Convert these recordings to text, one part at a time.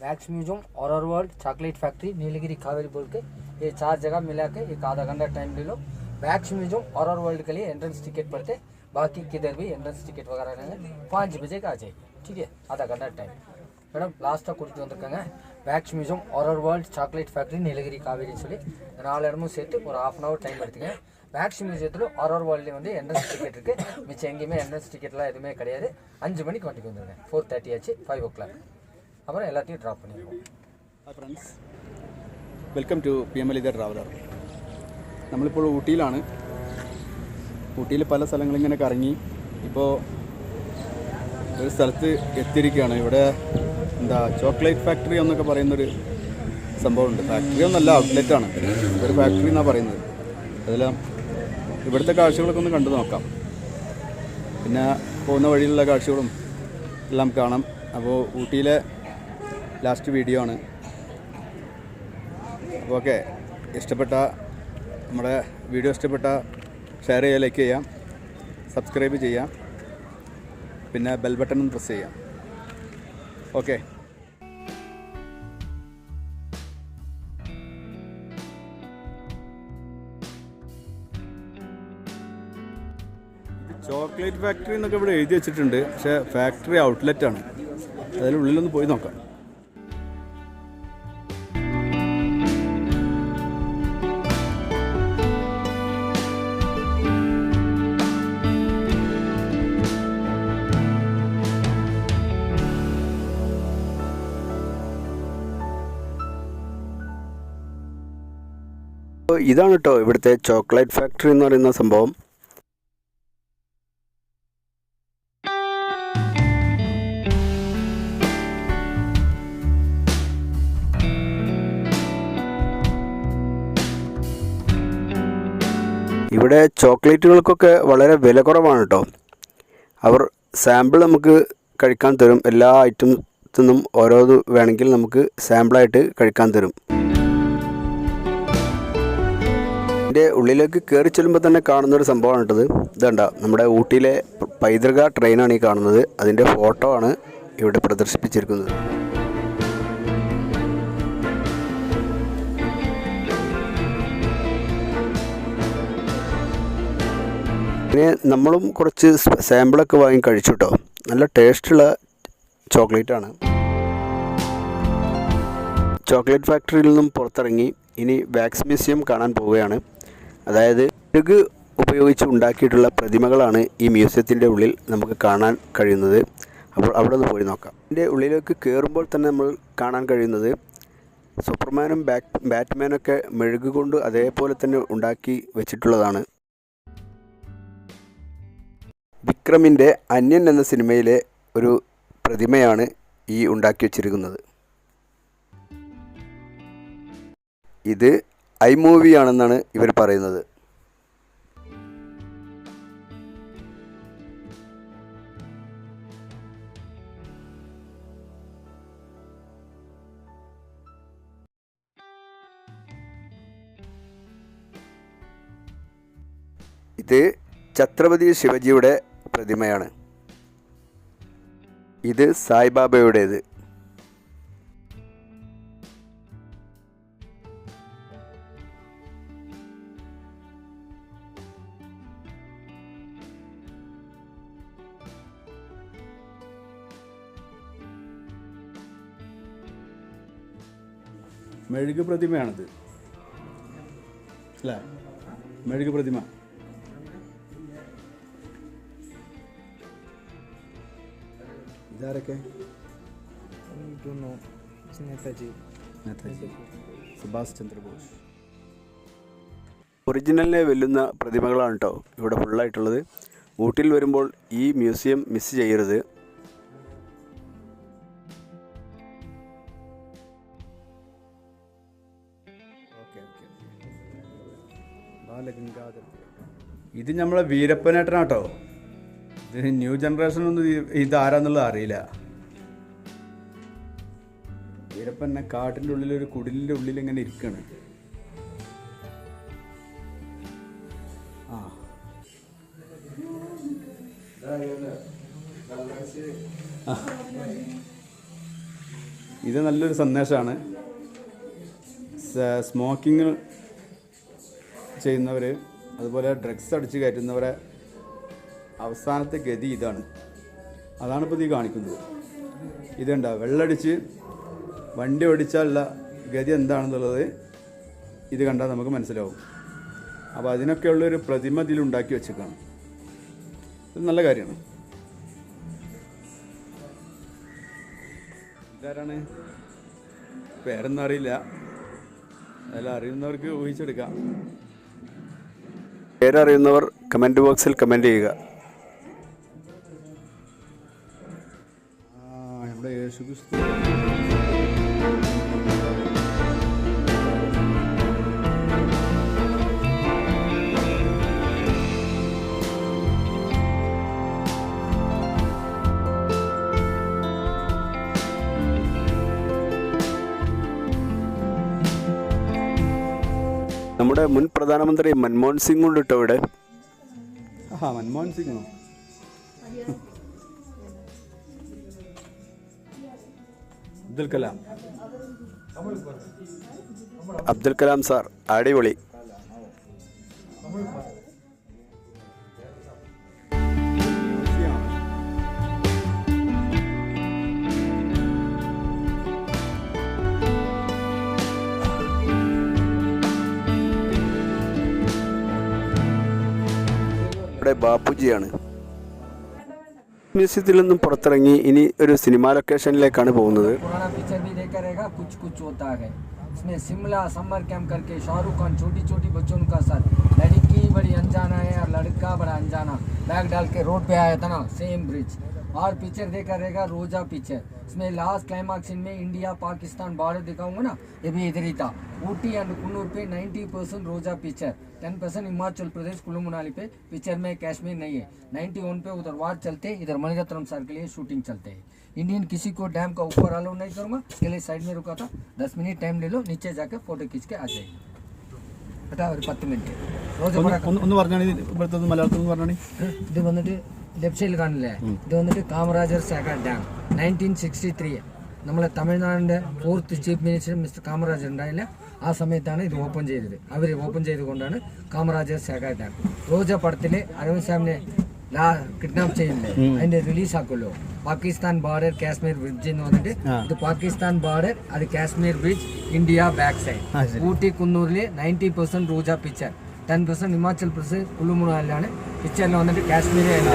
Wax museum, horror world, chocolate factory, Nilgiri Kaveri बोल के ये 4 जगह मिला के एक आधा घंटा टाइम ले लो। वैक्स म्यूजियम हॉरर वर्ल्ड के लिए एंट्रेंस टिकट पड़ते, बाकी किधर भी एंट्रेंस टिकट वगैरह नहीं है। 5 बजे का आ जाएगी, ठीक है, आधा घंटा टाइम மேடம் லாஸ்ட்டாக கொடுத்து வந்திருக்காங்க। Wax museum, horror world, chocolate factory, Nilgiri காவேரின்னு சொல்லி 4 இடமும் சேர்த்து ஒரு ½ hour டைம் எடுத்துங்க। வேக்ஸ் மியூசியத்தில் ஹாரர் வேர்ல்ட்லேயும் வந்து என்ட்ரன்ஸ் டிக்கெட் இருக்குது, மிச்சம் எங்கேயுமே என்ட்ரன்ஸ் டிக்கெட்லாம் எதுவுமே கிடையாது। 5 மணிக்கு வண்டிக்கு வந்துடுங்க, 4:30 ஆச்சு, 5 o'clock அப்புறம் எல்லாத்தையும் ட்ராப் பண்ணிடுவோம்। Hi friends, welcome to PML the traveller. നമ്മളിപ്പോൾ ഊട്ടിയിലാണ്। ഊട്ടിയിൽ പല സ്ഥലങ്ങളിങ്ങനെ കറങ്ങി ഇപ്പോൾ ഒരു സ്ഥലത്ത് എത്തിയിരിക്കുകയാണ്। ഇവിടെ എന്താ ചോക്ലേറ്റ് ഫാക്ടറി എന്നൊക്കെ പറയുന്നൊരു സംഭവമുണ്ട്। ഫാക്ടറി ഒന്നല്ല, ഔട്ട്ലെറ്റാണ്, ഒരു ഫാക്ടറി എന്നാണ് പറയുന്നത്। അതെല്ലാം ഇവിടുത്തെ കാഴ്ചകളൊക്കെ ഒന്ന് കണ്ടു നോക്കാം, പിന്നെ പോകുന്ന വഴിയിലുള്ള കാഴ്ചകളും എല്ലാം കാണാം। അപ്പോൾ ഊട്ടിയിലെ ലാസ്റ്റ് വീഡിയോ ആണ്। അപ്പോൾ ഓക്കെ, നമ്മുടെ വീഡിയോ ഇഷ്ടപ്പെട്ട ഷെയർ ചെയ്യുക, ലൈക്ക് ചെയ്യാം, സബ്സ്ക്രൈബ് ചെയ്യാം, പിന്നെ ബെൽ ബട്ടൺ പ്രസ് ചെയ്യാം। ഓക്കെ, ചോക്ലേറ്റ് ഫാക്ടറി എന്നൊക്കെ ഇവിടെ എഴുതി വെച്ചിട്ടുണ്ട്, പക്ഷേ ഫാക്ടറി ഔട്ട്ലെറ്റാണ്। അതിനുള്ളിലൊന്ന് പോയി നോക്കാം। ഇതാണ് കേട്ടോ ഇവിടുത്തെ ചോക്ലേറ്റ് ഫാക്ടറി എന്ന് പറയുന്ന സംഭവം। ഇവിടെ ചോക്ലേറ്റുകൾക്കൊക്കെ വളരെ വില കുറവാണ് കേട്ടോ। അവർ സാമ്പിൾ നമുക്ക് കഴിക്കാൻ തരും, എല്ലാ ഐറ്റംസിൽ നിന്നും ഓരോന്ന് വേണമെങ്കിൽ നമുക്ക് സാമ്പിളായിട്ട് കഴിക്കാൻ തരും। ഇതിൻ്റെ ഉള്ളിലേക്ക് കയറി ചെല്ലുമ്പോൾ തന്നെ കാണുന്നൊരു സംഭവമാണ് കേട്ടത്। ഇതണ്ട, നമ്മുടെ ഊട്ടിയിലെ പൈതൃക ട്രെയിനാണ് ഈ കാണുന്നത്, അതിൻ്റെ ഫോട്ടോ ആണ് ഇവിടെ പ്രദർശിപ്പിച്ചിരിക്കുന്നത്। പിന്നെ നമ്മളും കുറച്ച് സാമ്പിളൊക്കെ വാങ്ങി കഴിച്ചു കേട്ടോ, നല്ല ടേസ്റ്റുള്ള ചോക്ലേറ്റാണ്। ചോക്ലേറ്റ് ഫാക്ടറിയിൽ നിന്നും പുറത്തിറങ്ങി ഇനി വാക്സ് മ്യൂസിയം കാണാൻ പോവുകയാണ്। അതായത് മെഴുക് ഉപയോഗിച്ച് ഉണ്ടാക്കിയിട്ടുള്ള പ്രതിമകളാണ് ഈ മ്യൂസിയത്തിൻ്റെ ഉള്ളിൽ നമുക്ക് കാണാൻ കഴിയുന്നത്। അപ്പോൾ അവിടെ നിന്ന് പോയി നോക്കാം। ഇതിൻ്റെ ഉള്ളിലേക്ക് കയറുമ്പോൾ തന്നെ നമ്മൾ കാണാൻ കഴിയുന്നത് സൂപ്പർമാനും ബാറ്റ്മാനൊക്കെ മെഴുക് കൊണ്ട് അതേപോലെ തന്നെ ഉണ്ടാക്കി വെച്ചിട്ടുള്ളതാണ്। വിക്രമിൻ്റെ അന്യൻ എന്ന സിനിമയിലെ ഒരു പ്രതിമയാണ് ഈ ഉണ്ടാക്കി വച്ചിരിക്കുന്നത്। ഇത് iMovie ആണെന്നാണ് ഇവർ പറയുന്നത്। ഇത് ഛത്രപതി ശിവജിയുടെ പ്രതിമയാണ്, ഇത് സായിബാബയുടേത്। മെഴുക് പ്രതിമയാണിത് അല്ലേ, മെഴുക് പ്രതിമ। ഇതാരൊക്കെ? നേതാജി സുഭാഷ് ചന്ദ്രബോസ്। ഒറിജിനലിനെ വെല്ലുന്ന പ്രതിമകളാണ് കേട്ടോ ഇവിടെ ഫുള്ളായിട്ടുള്ളത്। ഊട്ടിയിൽ വരുമ്പോൾ ഈ മ്യൂസിയം മിസ് ചെയ്യരുത്। ഇത് നമ്മളെ വീരപ്പനേട്ടനാട്ടോ। ഇത് ന്യൂ ജനറേഷനൊന്നും ഇതാരാന്നുള്ളത് അറിയില്ല। വീരപ്പനെ കാട്ടിൻ്റെ ഉള്ളിലൊരു കുടിലിൻ്റെ ഉള്ളിൽ ഇങ്ങനെ ഇരിക്കുകയാണ്। ഇത് നല്ലൊരു സന്ദേശമാണ്. സ്മോക്കിങ് ചെയ്യുന്നവർ, അതുപോലെ ഡ്രഗ്സ് അടിച്ച് കയറ്റുന്നവരെ അവസാനത്തെ ഗതി ഇതാണ്. അതാണിപ്പോൾ ഇത് കാണിക്കുന്നത്. ഇതുണ്ട വെള്ളടിച്ച് വണ്ടി ഓടിച്ചാലുള്ള ഗതി എന്താണെന്നുള്ളത് ഇത് കണ്ടാൽ നമുക്ക് മനസ്സിലാവും. അപ്പോൾ അതിനൊക്കെയുള്ളൊരു പ്രതിമ ഇതിലുണ്ടാക്കി വെച്ചേക്കാണ്. ഇത് നല്ല കാര്യമാണ്. ഇതാരാണ്? പേരൊന്നും അറിയില്ല, അതെല്ലാം അറിയുന്നവർക്ക് ഊഹിച്ചെടുക്കാം. പേരറിയുന്നവർ കമൻറ്റ് ബോക്സിൽ കമൻറ്റ് ചെയ്യുക. നമ്മുടെ യേശുക്രിസ്തു നമ്മുടെ മുൻ പ്രധാനമന്ത്രി മൻമോഹൻ സിംഗ് ഉണ്ട് കേട്ടോ ഇവിടെ. മൻമോഹൻ സിംഗോ? അബ്ദുൽ കലാം സാർ, അടിപൊളി. ബാപ്പുജിയാണ്. മ്യൂസിയത്തിൽ നിന്നും പുറത്തിറങ്ങി ഇനി ഒരു സിനിമാ ലൊക്കേഷനിലേക്കാണ് പോകുന്നത്. इसमें शिमला समर कैंप करके शाहरुख खान छोटी छोटी बच्चों का साथ, लड़की बड़ी अनजाना है और लड़का बड़ा अनजाना, बैग डाल के रोड पे आया था ना, सेम ब्रिज. और पिक्चर देखा रहेगा रोजा पिक्चर. इसमें लास्ट क्लाइमैक्स में इंडिया पाकिस्तान बॉर्डर दिखाऊंगा ना, ये भी इधर ही था. ऊटी एंड कुन्नूर पे 90% रोजा पिक्चर, 10% हिमाचल प्रदेश कुल्लू मनाली पे. पिक्चर में कश्मीर नहीं है. 91 पे उधर वार चलते, इधर मणिरत्नम सर के लिए शूटिंग चलते हैं. इंडियन किसी को डैम का ऊपर अलाउ नहीं करूँगा, इसके लिए साइड में रुका था. 10 मिनट टाइम ले लो, नीचे जाकर फोटो खींच के आ जाएगी. बेटा और 10 मिनट ഇത് വന്നിട്ട് ലെഫ്റ്റ് സൈഡിൽ കാണില്ലേ, ഇത് വന്നിട്ട് കാമരാജർ സാഗർ ഡാം 1963. നമ്മളെ തമിഴ്നാടിൻ്റെ 4th chief minister mister Kamarajar ഉണ്ടായില്ല, ആ സമയത്താണ് ഇത് ഓപ്പൺ ചെയ്തത്. അവർ ഓപ്പൺ ചെയ്തുകൊണ്ടാണ് കാമരാജർ സാഗർ ഡാം. റോജ പടത്തിൽ അരവിന്ദ് സാമിനെ കിഡ്നാപ്പ് ചെയ്യില്ലേ, അതിന്റെ റിലീസ് ആക്കുമല്ലോ. പാകിസ്ഥാൻ ബോർഡർ കാശ്മീർ ബ്രിഡ്ജ് എന്ന് പറഞ്ഞിട്ട്, ഇത് പാകിസ്ഥാൻ ബോർഡർ, അത് Kashmir bridge, India back side. Ooty കുന്നൂരിൽ 90% റോജ പിക്ചർ, 10% ഹിമാചൽ പ്രദേശ് കുളു മണാലിലാണ്. പിക്ചറിൽ വന്നിട്ട് കാശ്മീർ അല്ല.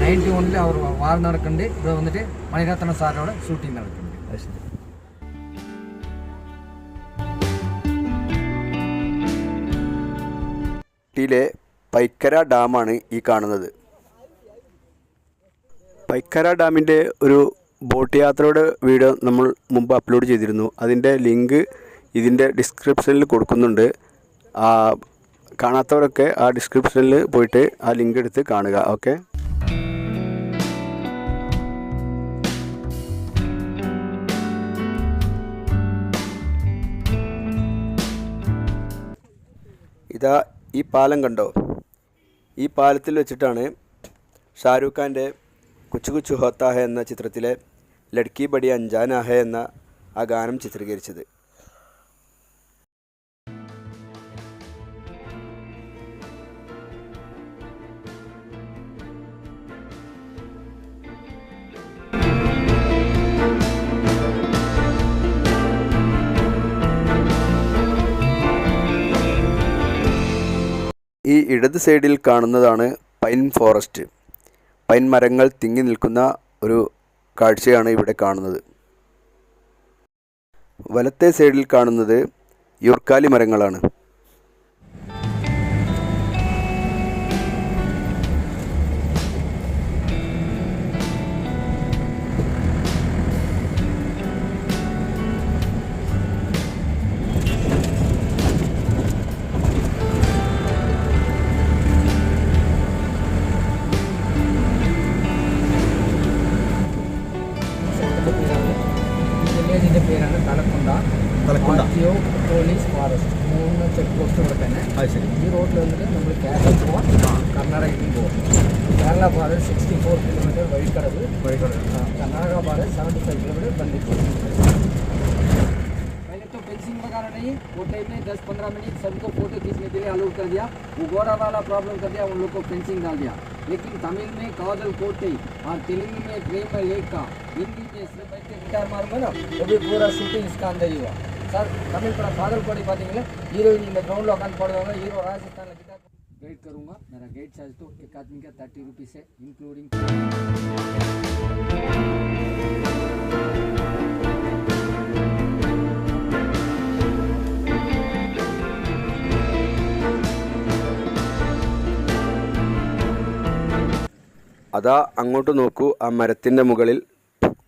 91 അവർ വാർ നടക്കുന്നുണ്ട്. ഇവിടെ വന്നിട്ട് മണിരത്ന സാറിനോട് ഷൂട്ടിംഗ് നടക്കുന്നുണ്ട്. ഊട്ടിയിലെ പൈക്കര ഡാമാണ് ഈ കാണുന്നത്. പൈക്കര ഡാമിൻ്റെ ഒരു ബോട്ട് യാത്രയുടെ വീഡിയോ നമ്മൾ മുമ്പ് അപ്ലോഡ് ചെയ്തിരുന്നു. അതിൻ്റെ ലിങ്ക് ഇതിൻ്റെ ഡിസ്ക്രിപ്ഷനിൽ കൊടുക്കുന്നുണ്ട്. കാണാത്തവരൊക്കെ ആ ഡിസ്ക്രിപ്ഷനിൽ പോയിട്ട് ആ ലിങ്ക് എടുത്ത് കാണുക. ഓക്കെ, ഇതാ ഈ പാലം കണ്ടോ? ഈ പാലത്തിൽ വെച്ചിട്ടാണ് ഷാരൂഖ് ഖാൻ്റെ കുച്ചു കുച്ചു ഹോത്താ ഹെ എന്ന ചിത്രത്തിലെ ലഡ്കി ബഡി അഞ്ചാന ഹെ എന്ന ആ ഗാനം ചിത്രീകരിച്ചത്. ഈ ഇടത് സൈഡിൽ കാണുന്നതാണ് പൈൻ ഫോറസ്റ്റ്. പൈൻ മരങ്ങൾ തിങ്ങി നിൽക്കുന്ന ഒരു കാഴ്ചയാണ് ഇവിടെ കാണുന്നത്. വലത്തെ സൈഡിൽ കാണുന്നത് യൂർക്കാലി മരങ്ങളാണ്. ഇതിൻ്റെ പേരാണ് തലക്കൊണ്ട പോലീസ് ഫോറസ്റ്റ്. 3 ചെക്ക് പോസ്റ്റുകൾ തന്നെ. ഈ റോഡിൽ വന്നിട്ട് നമ്മൾ കേരള പോവാം, കർണാടകയ്ക്കും പോവാം. കേരള പാത 64 കിലോമീറ്റർ വഴിക്കടവ്, കർണാടക പാത 75 കിലോമീറ്റർ ബന്ദിപ്പൂർ. कैमरा नहीं, वो टाइम में 10-15 मिनट सबको फोटो खींचने के लिए अलाउ कर दिया। वो गोरा वाला प्रॉब्लम कर दिया, उन लोग को फेंसिंग डाल दिया। लेकिन तमिल में काजल कोटे और तेलुगु में प्रेम लेखा, हिंदी में सिर्फ बैठ के गिटार मारूंगा ना, वो भी पूरा शूटिंग इसका अंदर ही हुआ सर। तमिल पड़ा काजल कोटे पातींगे हीरोइन இந்த ग्राउंड உட்காந்து போடுவாங்க, ஹீரோ ராஜஸ்தான்ல गिटार गाइड करूंगा। मेरा गाइड चार्ज तो एक आदमी का 30 रुपीस है इंक्लूडिंग। അതാ അങ്ങോട്ട് നോക്കൂ, ആ മരത്തിൻ്റെ മുകളിൽ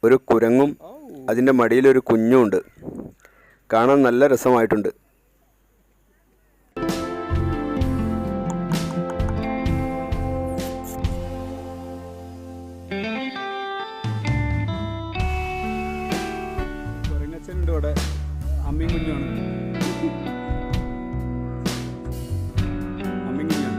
ഒരു കുരങ്ങും അതിൻ്റെ മടിയിലൊരു കുഞ്ഞുമുണ്ട്. കാണാൻ നല്ല രസമായിട്ടുണ്ട്. കുരങ്ങച്ചനുണ്ട് ഇവിടെ, അമ്മയും കുഞ്ഞുമാണ്. അമ്മയും കുഞ്ഞാണ്.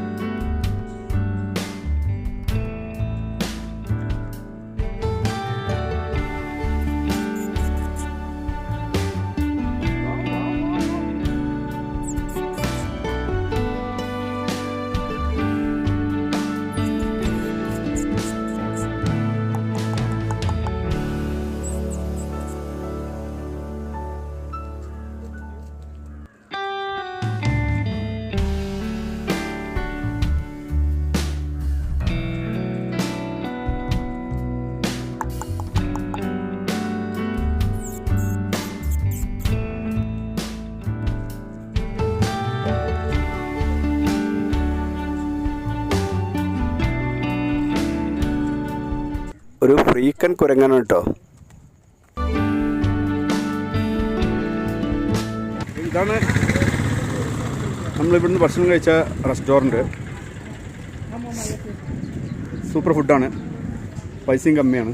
ഒരു ഫ്രീക്കൻ കുരങ്ങനാണ് കേട്ടോ. ഇതാണ് നമ്മളിവിടുന്ന് ഭക്ഷണം കഴിച്ച റെസ്റ്റോറൻറ്റ്. സൂപ്പർ ഫുഡാണ്, പൈസയും കമ്മിയാണ്.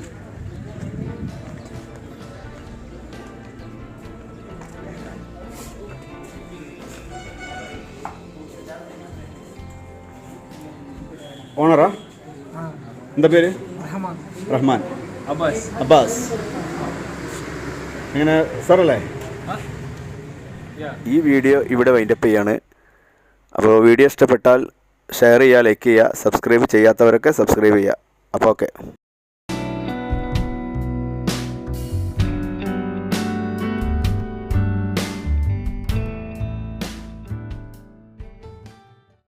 ഓണറാ? എന്താ പേര്? റഹ്മാൻ. അബ്ബാസ്. എങ്ങനെ സാറല്ലേ? ഈ വീഡിയോ ഇവിടെ വൈൻഡപ്പ് ചെയ്യാണ്. അപ്പോൾ വീഡിയോ ഇഷ്ടപ്പെട്ടാൽ ഷെയർ ചെയ്യുക, ലൈക്ക് ചെയ്യുക, സബ്സ്ക്രൈബ് ചെയ്യാത്തവരൊക്കെ സബ്സ്ക്രൈബ് ചെയ്യുക. അപ്പോൾ ഓക്കെ.